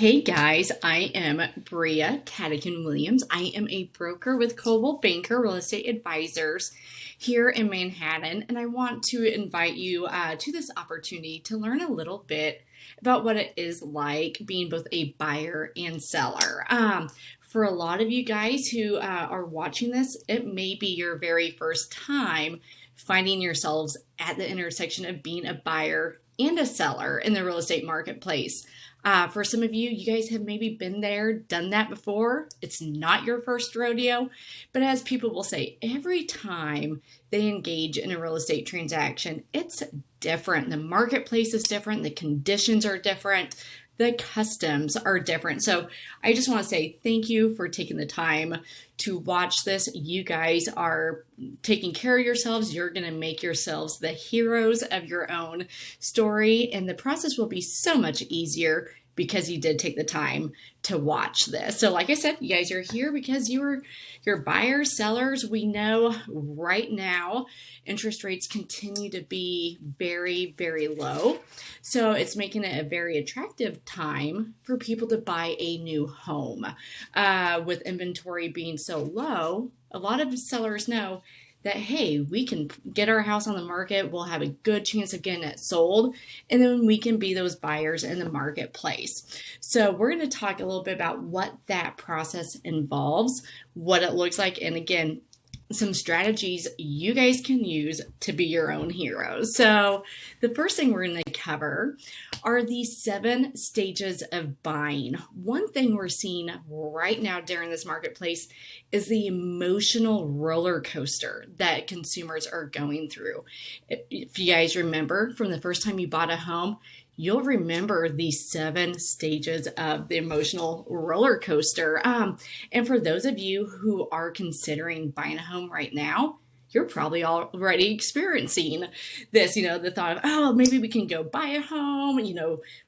Hey guys, I am Bria Taddiken-Williams. I am a broker with Coldwell Banker Real Estate Advisors here in Manhattan, and I want to invite you to this opportunity to learn a little bit about what it is like being both a buyer and seller. For a lot of you guys who are watching this, it may be your very first time finding yourselves at the intersection of being a buyer and a seller in the real estate marketplace. For some of you, you guys have maybe been there, done that before. It's not your first rodeo, but as people will say, every time they engage in a real estate transaction, it's different. The marketplace is different. The conditions are different. The customs are different. So I just want to say thank you for taking the time to watch this. You guys are taking care of yourselves. You're going to make yourselves the heroes of your own story, and the process will be so much easier because you did take the time to watch this. So like I said, you guys are here because you're buyers, sellers. We know right now interest rates continue to be very, very low. So it's making it a very attractive time for people to buy a new home. With inventory being so low, a lot of sellers know that, hey, we can get our house on the market, we'll have a good chance of getting it sold, and then we can be those buyers in the marketplace. So we're going to talk a little bit about what that process involves, what it looks like, and again, some strategies you guys can use to be your own heroes. So the first thing we're going to cover are the 7 stages of buying. One thing we're seeing right now during this marketplace is the emotional roller coaster that consumers are going through. If you guys remember from the first time you bought a home, you'll remember the 7 stages of the emotional roller coaster. And for those of you who are considering buying a home right now, you're probably already experiencing this, the thought of, oh, maybe we can go buy a home,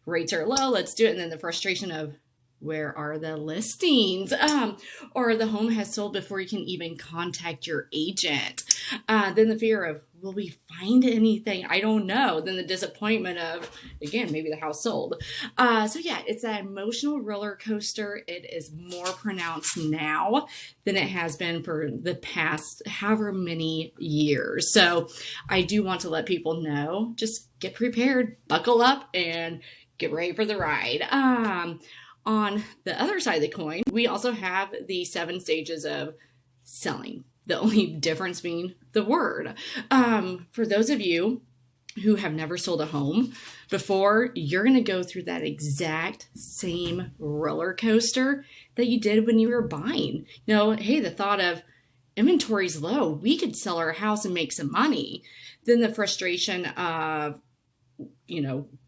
rates are low, let's do it. And then the frustration of, where are the listings? Or the home has sold before you can even contact your agent. Then the fear of, will we find anything? I don't know. Then the disappointment of, again, maybe the house sold. So yeah, it's that emotional roller coaster. It is more pronounced now than it has been for the past however many years. So I do want to let people know, just get prepared, buckle up, and get ready for the ride. On the other side of the coin, we also have the 7 stages of selling. The only difference being the word. For those of you who have never sold a home before, you're going to go through that exact same roller coaster that you did when you were buying. Hey, the thought of inventory's low, we could sell our house and make some money. Then the frustration of,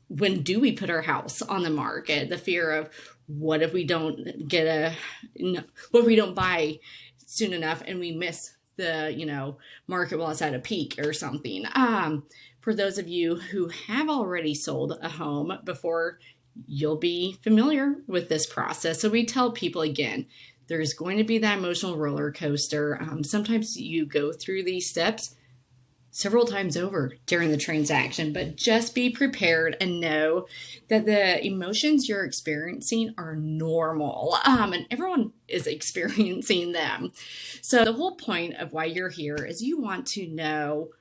when do we put our house on the market? The fear of, what if we don't what if we don't buy soon enough and we miss the, market while it's at a peak or something. For those of you who have already sold a home before, you'll be familiar with this process. So we tell people again, there's going to be that emotional roller coaster. Sometimes you go through these steps several times over during the transaction, but just be prepared and know that the emotions you're experiencing are normal, and everyone is experiencing them. So the whole point of why you're here is you want to know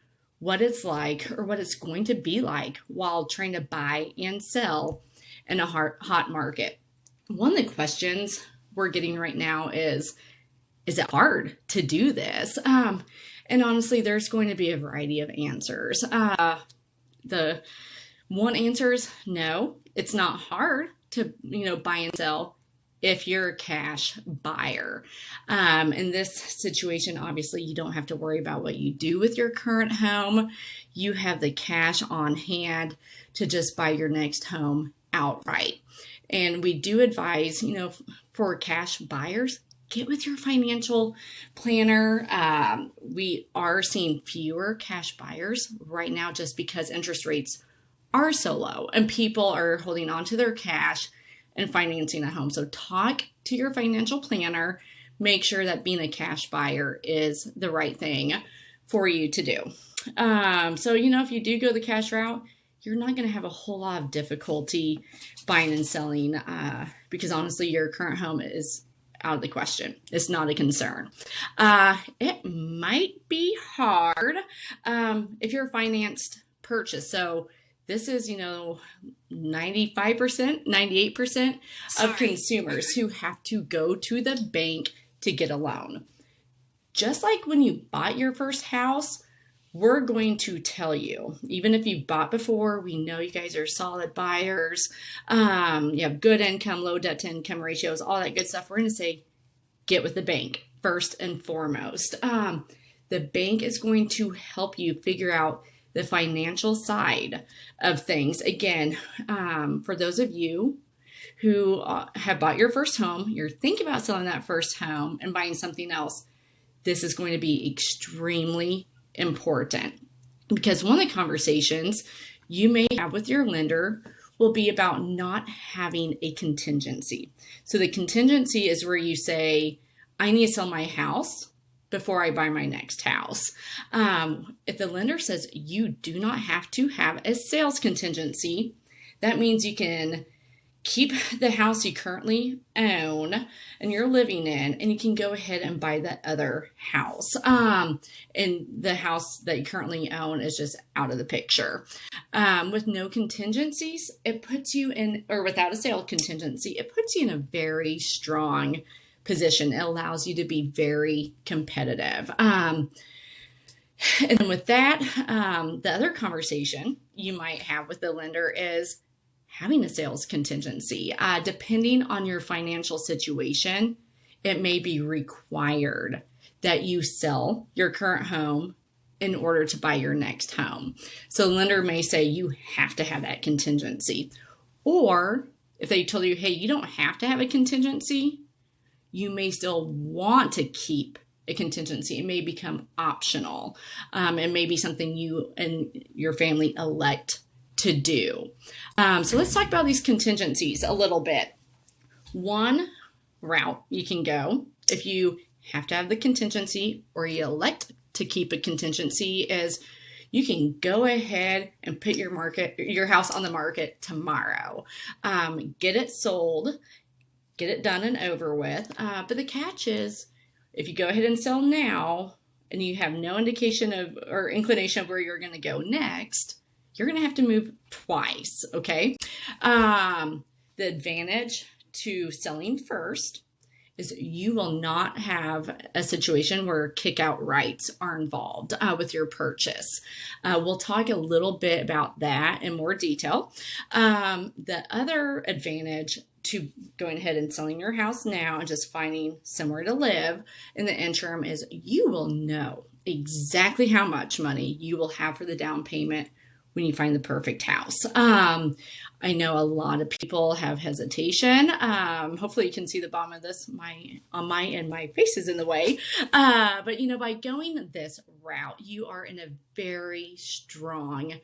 what it's like or what it's going to be like while trying to buy and sell in a hot market. One of the questions we're getting right now is it hard to do this? And honestly, there's going to be a variety of answers. The one answer is no, it's not hard to, buy and sell if you're a cash buyer. In this situation, obviously, you don't have to worry about what you do with your current home. You have the cash on hand to just buy your next home outright. And we do advise, for cash buyers, get with your financial planner. We are seeing fewer cash buyers right now just because interest rates are so low and people are holding on to their cash and financing a home. So talk to your financial planner. Make sure that being a cash buyer is the right thing for you to do. So, if you do go the cash route, you're not going to have a whole lot of difficulty buying and selling because honestly, your current home is out of the question. It's not a concern. It might be hard if you're a financed purchase. So this is, 95%, 98% of consumers who have to go to the bank to get a loan. Just like when you bought your first house, we're going to tell you, even if you bought before, we know you guys are solid buyers. You have good income, low debt to income ratios, all that good stuff. We're going to say, get with the bank first and foremost. The bank is going to help you figure out the financial side of things. Again, for those of you who have bought your first home, you're thinking about selling that first home and buying something else, this is going to be extremely important, because one of the conversations you may have with your lender will be about not having a contingency. So the contingency is where you say, I need to sell my house before I buy my next house. If the lender says you do not have to have a sales contingency, that means you can keep the house you currently own and you're living in, and you can go ahead and buy that other house. And the house that you currently own is just out of the picture. With no contingencies, it puts you in, or without a sale contingency, it puts you in a very strong position. It allows you to be very competitive. And then with that, the other conversation you might have with the lender is having a sales contingency. Depending on your financial situation, it may be required that you sell your current home in order to buy your next home. So the lender may say you have to have that contingency. Or if they told you, hey, you don't have to have a contingency, you may still want to keep a contingency. It may become optional. It may be something you and your family elect to do. So let's talk about these contingencies a little bit. One route you can go if you have to have the contingency or you elect to keep a contingency is you can go ahead and put your house on the market tomorrow. Get it sold, get it done and over with. But the catch is if you go ahead and sell now and you have no indication of or inclination of where you're going to go next, you're going to have to move twice, okay? The advantage to selling first is you will not have a situation where kick-out rights are involved with your purchase. We'll talk a little bit about that in more detail. The other advantage to going ahead and selling your house now and just finding somewhere to live in the interim is you will know exactly how much money you will have for the down payment when you find the perfect house. I know a lot of people have hesitation. Hopefully you can see the bottom of this. On my end, my face is in the way. But by going this route, you are in a very strong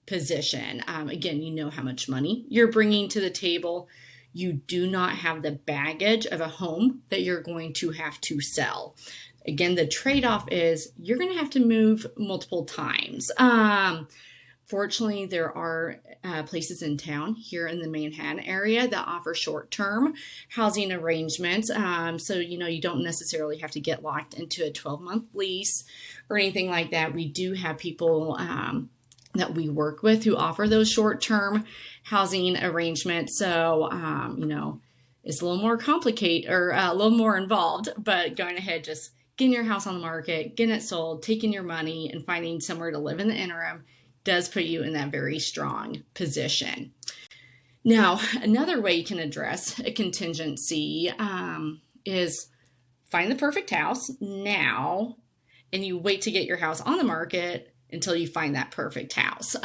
position. Again, you know how much money you're bringing to the table. You do not have the baggage of a home that you're going to have to sell. Again, the trade-off is you're going to have to move multiple times. Fortunately, there are places in town here in the Manhattan area that offer short-term housing arrangements. So, you don't necessarily have to get locked into a 12-month lease or anything like that. We do have people that we work with who offer those short-term housing arrangements. So, it's a little more complicated or a little more involved, but going ahead, just getting your house on the market, getting it sold, taking your money and finding somewhere to live in the interim does put you in that very strong position. Now, another way you can address a contingency is find the perfect house now, and you wait to get your house on the market until you find that perfect house.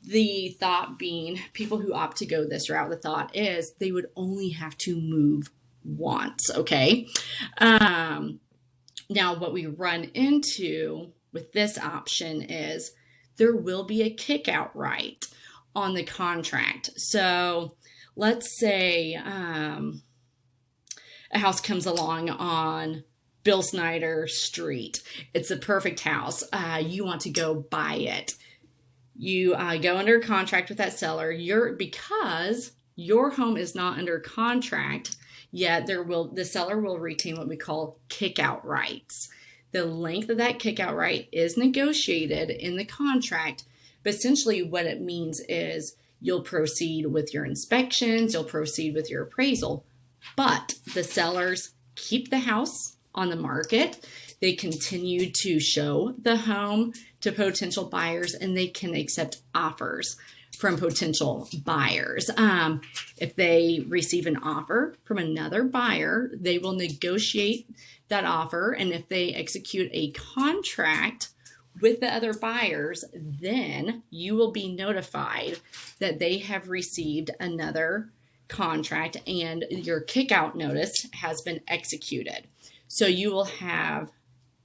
The thought being, people who opt to go this route, the thought is they would only have to move once, okay? Now, what we run into with this option is there will be a kick-out right on the contract. So let's say a house comes along on Bill Snyder Street. It's a perfect house. You want to go buy it. You go under contract with that seller. Because your home is not under contract yet, the seller will retain what we call kick-out rights. The length of that kick-out right is negotiated in the contract, but essentially what it means is you'll proceed with your inspections, you'll proceed with your appraisal, but the sellers keep the house on the market. They continue to show the home to potential buyers, and they can accept offers from potential buyers. If they receive an offer from another buyer, they will negotiate that offer. And if they execute a contract with the other buyers, then you will be notified that they have received another contract and your kickout notice has been executed. So you will have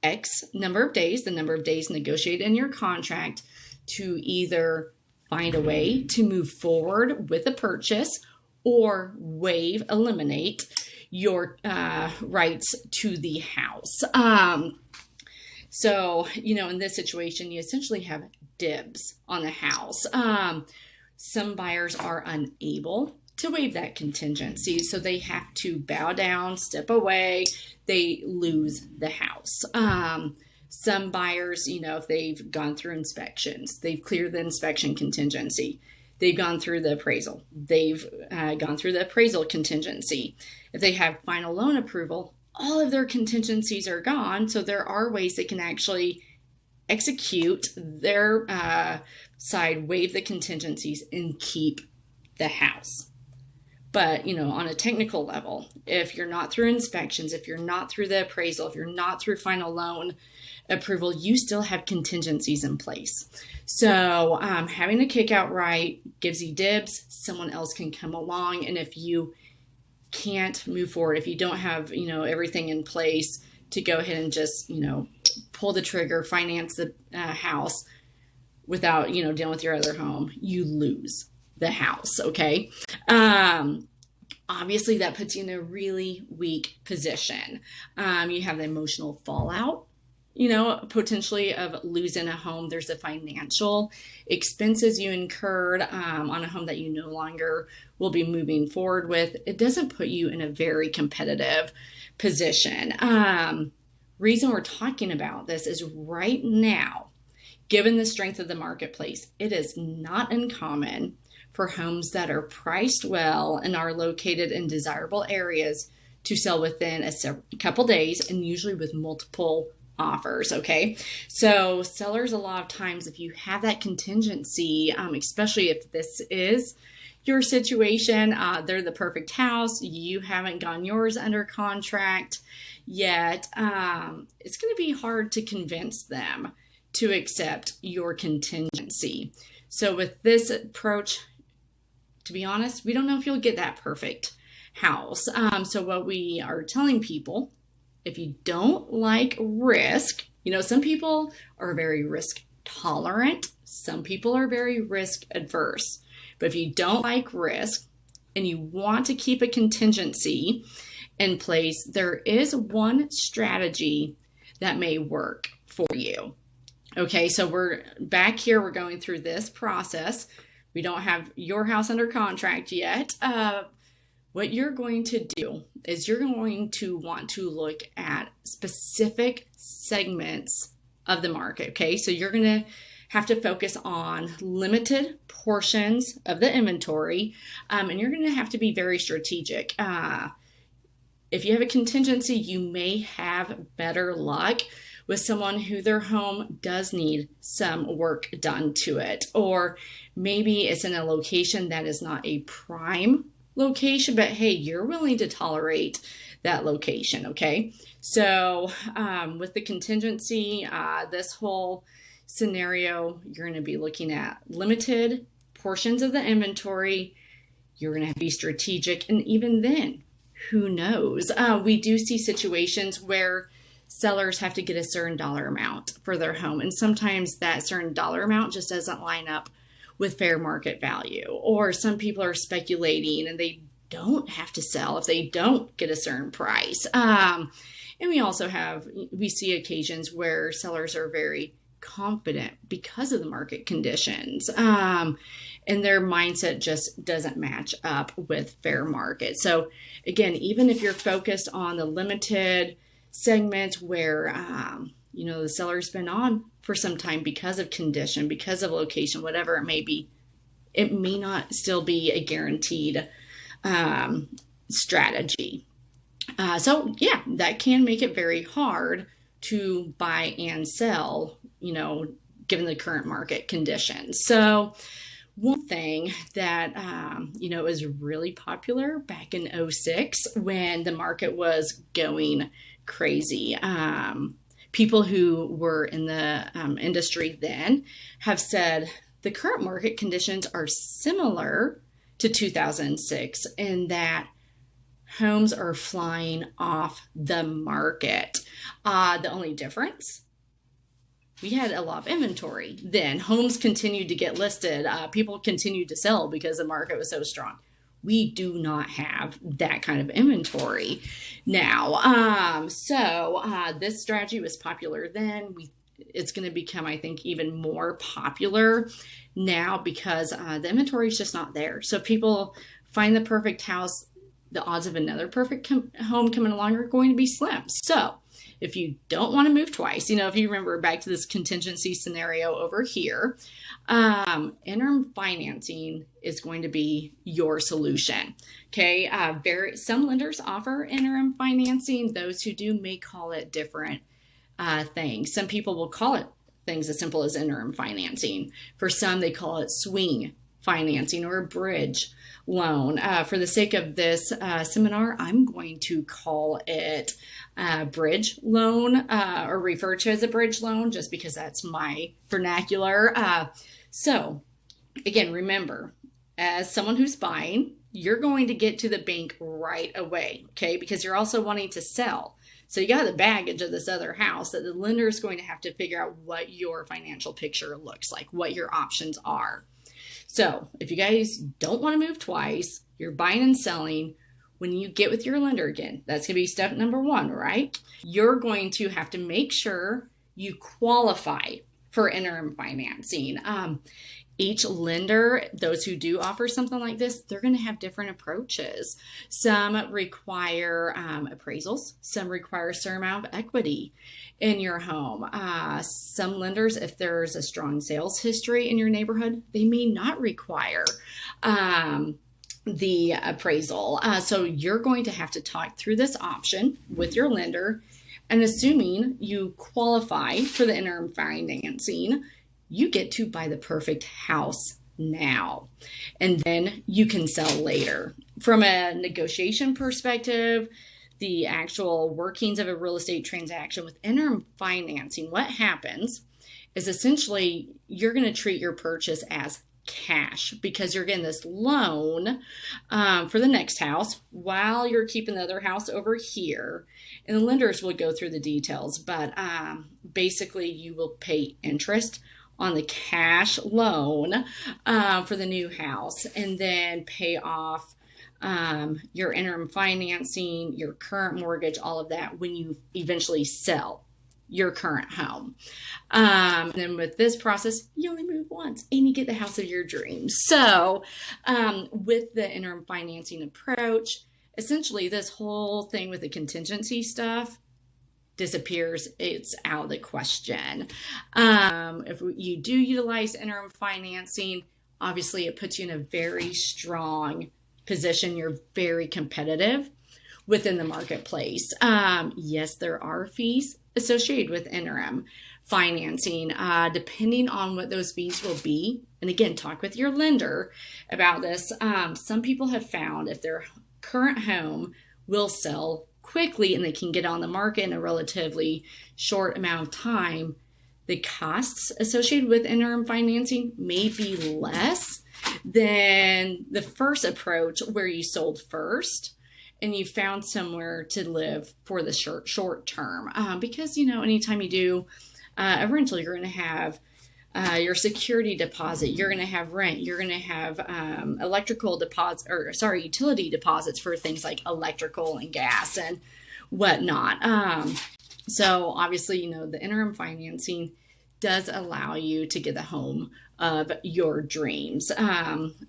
X number of days, the number of days negotiated in your contract, to either find a way to move forward with the purchase or eliminate your rights to the house. So, in this situation, you essentially have dibs on the house. Some buyers are unable to waive that contingency, so they have to bow down, step away, they lose the house. Some buyers, if they've gone through inspections, they've cleared the inspection contingency, they've gone through the appraisal, they've gone through the appraisal contingency. If they have final loan approval, all of their contingencies are gone, so there are ways they can actually execute their side, waive the contingencies, and keep the house. But, on a technical level, if you're not through inspections, if you're not through the appraisal, if you're not through final loan approval, you still have contingencies in place. So having a kickout right gives you dibs. Someone else can come along. And if you can't move forward, if you don't have, everything in place to go ahead and just, pull the trigger, finance the house without, dealing with your other home, you lose the house. Okay. Obviously that puts you in a really weak position. You have the emotional fallout, potentially of losing a home. There's the financial expenses you incurred on a home that you no longer will be moving forward with. It doesn't put you in a very competitive position. Reason we're talking about this is right now, given the strength of the marketplace, it is not uncommon for homes that are priced well and are located in desirable areas to sell within a couple days, and usually with multiple offers. Okay. So sellers, a lot of times, if you have that contingency, especially if this is your situation, they're the perfect house, you haven't gotten yours under contract yet, it's going to be hard to convince them to accept your contingency. So with this approach, to be honest, we don't know if you'll get that perfect house. So what we are telling people, if you don't like risk, some people are very risk tolerant. Some people are very risk adverse. But if you don't like risk and you want to keep a contingency in place, there is one strategy that may work for you. Okay, so we're back here. We're going through this process. We don't have your house under contract yet. What you're going to do is you're going to want to look at specific segments of the market. Okay, so you're going to have to focus on limited portions of the inventory, and you're going to have to be very strategic. If you have a contingency, you may have better luck with someone who their home does need some work done to it, or maybe it's in a location that is not a prime location, but hey, you're willing to tolerate that location. Okay. So with the contingency, this whole scenario, you're going to be looking at limited portions of the inventory. You're going to be strategic. And even then, who knows? We do see situations where sellers have to get a certain dollar amount for their home. And sometimes that certain dollar amount just doesn't line up with fair market value. Or some people are speculating and they don't have to sell if they don't get a certain price. And we see occasions where sellers are very confident because of the market conditions. And their mindset just doesn't match up with fair market. So again, even if you're focused on the limited segments where, the seller's been on for some time because of condition, because of location, whatever it may be, it may not still be a guaranteed strategy. So yeah, that can make it very hard to buy and sell, given the current market conditions. So one thing that, is really popular back in 2006 when the market was going crazy. People who were in the industry then have said the current market conditions are similar to 2006 in that homes are flying off the market. The only difference, we had a lot of inventory. Then homes continued to get listed. People continued to sell because the market was so strong. We do not have that kind of inventory now. So this strategy was popular then. It's going to become, I think, even more popular now because the inventory is just not there. So people find the perfect house. The odds of another perfect home coming along are going to be slim. So if you don't want to move twice, if you remember back to this contingency scenario over here, interim financing is going to be your solution. Okay. Some lenders offer interim financing. Those who do may call it different things. Some people will call it things as simple as interim financing. For some, they call it swing financing or a bridge loan. For the sake of this seminar, I'm going to call it bridge loan or refer to as a bridge loan just because that's my vernacular. So again, remember, as someone who's buying, you're going to get to the bank right away, okay? Because you're also wanting to sell. So you got the baggage of this other house that the lender is going to have to figure out what your financial picture looks like, what your options are. So if you guys don't want to move twice, you're buying and selling, when you get with your lender again, that's going to be step number 1, right? You're going to have to make sure you qualify for interim financing. Each lender, those who do offer something like this, they're going to have different approaches. Some require appraisals. Some require a certain amount of equity in your home. Some lenders, if there's a strong sales history in your neighborhood, they may not require the appraisal. So you're going to have to talk through this option with your lender, and assuming you qualify for the interim financing, you get to buy the perfect house now, and then you can sell later. From a negotiation perspective, the actual workings of a real estate transaction with interim financing, what happens is essentially you're going to treat your purchase as cash because you're getting this loan for the next house while you're keeping the other house over here. And the lenders will go through the details, but basically you will pay interest on the cash loan for the new house and then pay off your interim financing, your current mortgage, all of that when you eventually sell your current home. And then with this process, you only move once and you get the house of your dreams. So with the interim financing approach, essentially this whole thing with the contingency stuff disappears. It's out of the question. If you do utilize interim financing, obviously it puts you in a very strong position. You're very competitive within the marketplace. Yes, there are fees associated with interim financing, depending on what those fees will be. And again, talk with your lender about this. Some people have found if their current home will sell quickly and they can get on the market in a relatively short amount of time, the costs associated with interim financing may be less than the first approach where you sold first and you found somewhere to live for the short term. Because, anytime you do a rental, you're going to have your security deposit, you're going to have rent, you're going to have utility deposits for things like electrical and gas and whatnot. So obviously, the interim financing does allow you to get the home of your dreams.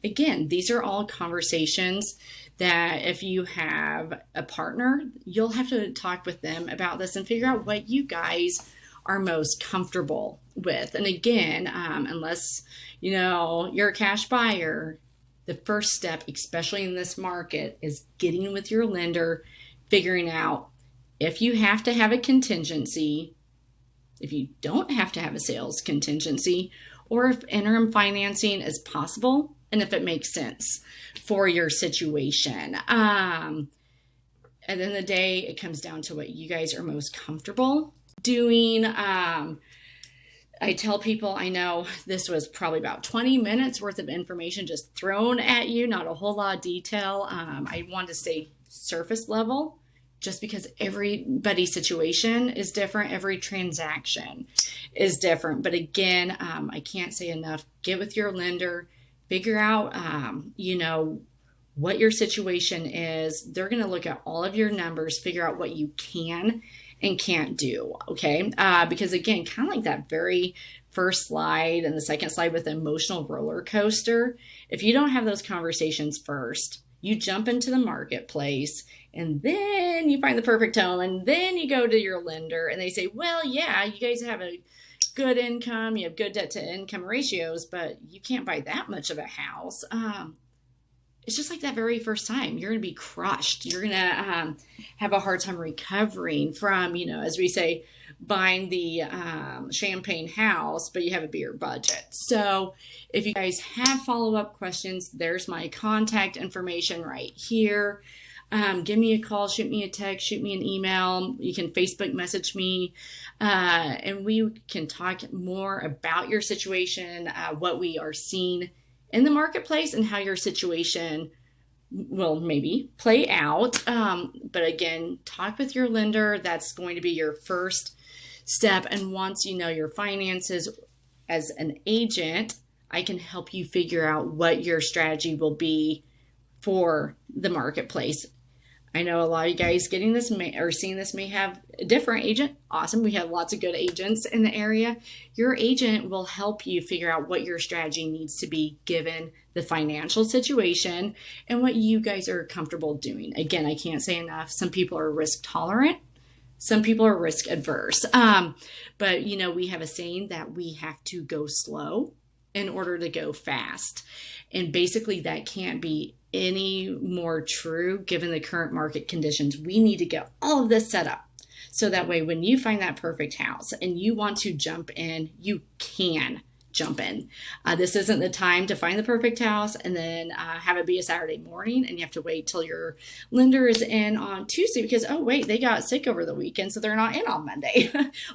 Again, these are all conversations that if you have a partner, you'll have to talk with them about this and figure out what you guys are most comfortable with. And again, unless you're a cash buyer, the first step, especially in this market, is getting with your lender, figuring out if you have to have a contingency, if you don't have to have a sales contingency, or if interim financing is possible and if it makes sense for your situation. At the end of the day, it comes down to what you guys are most comfortable doing. I tell people, I know this was probably about 20 minutes worth of information just thrown at you, not a whole lot of detail. I want to stay surface level just because everybody's situation is different. Every transaction is different. But again, I can't say enough. Get with your lender, figure out, what your situation is. They're going to look at all of your numbers, figure out what you can and can't do. Okay. Because again, kind of like that very first slide and the second slide with the emotional roller coaster, if you don't have those conversations first, you jump into the marketplace and then you find the perfect home and then you go to your lender and they say, well, yeah, you guys have a good income, you have good debt to income ratios, but you can't buy that much of a house. It's just like that very first time. You're going to be crushed. You're going to have a hard time recovering from, as we say, buying the champagne house, but you have a bigger budget. So if you guys have follow-up questions, there's my contact information right here. Give me a call, shoot me a text, shoot me an email. You can Facebook message me, and we can talk more about your situation, what we are seeing in the marketplace and how your situation will maybe play out. But again, talk with your lender. That's going to be your first step. And once you know your finances as an agent, I can help you figure out what your strategy will be for the marketplace. I know a lot of you guys getting this or seeing this may have a different agent. Awesome. We have lots of good agents in the area. Your agent will help you figure out what your strategy needs to be given the financial situation and what you guys are comfortable doing. Again, I can't say enough. Some people are risk tolerant. Some people are risk adverse. But we have a saying that we have to go slow in order to go fast. And basically that can't be any more true given the current market conditions. We need to get all of this set up so that way when you find that perfect house and you want to jump in, you can jump in. This isn't the time to find the perfect house and then have it be a Saturday morning and you have to wait till your lender is in on Tuesday because, oh wait, they got sick over the weekend, so they're not in on Monday.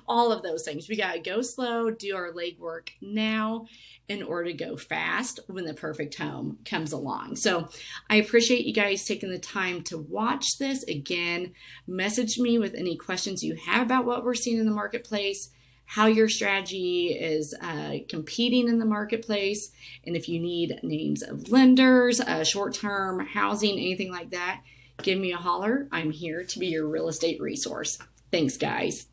All of those things. We got to go slow, do our legwork now in order to go fast when the perfect home comes along. So I appreciate you guys taking the time to watch this. Again, message me with any questions you have about what we're seeing in the marketplace, how your strategy is competing in the marketplace, and if you need names of lenders, short-term housing, anything like that, give me a holler. I'm here to be your real estate resource. Thanks, guys.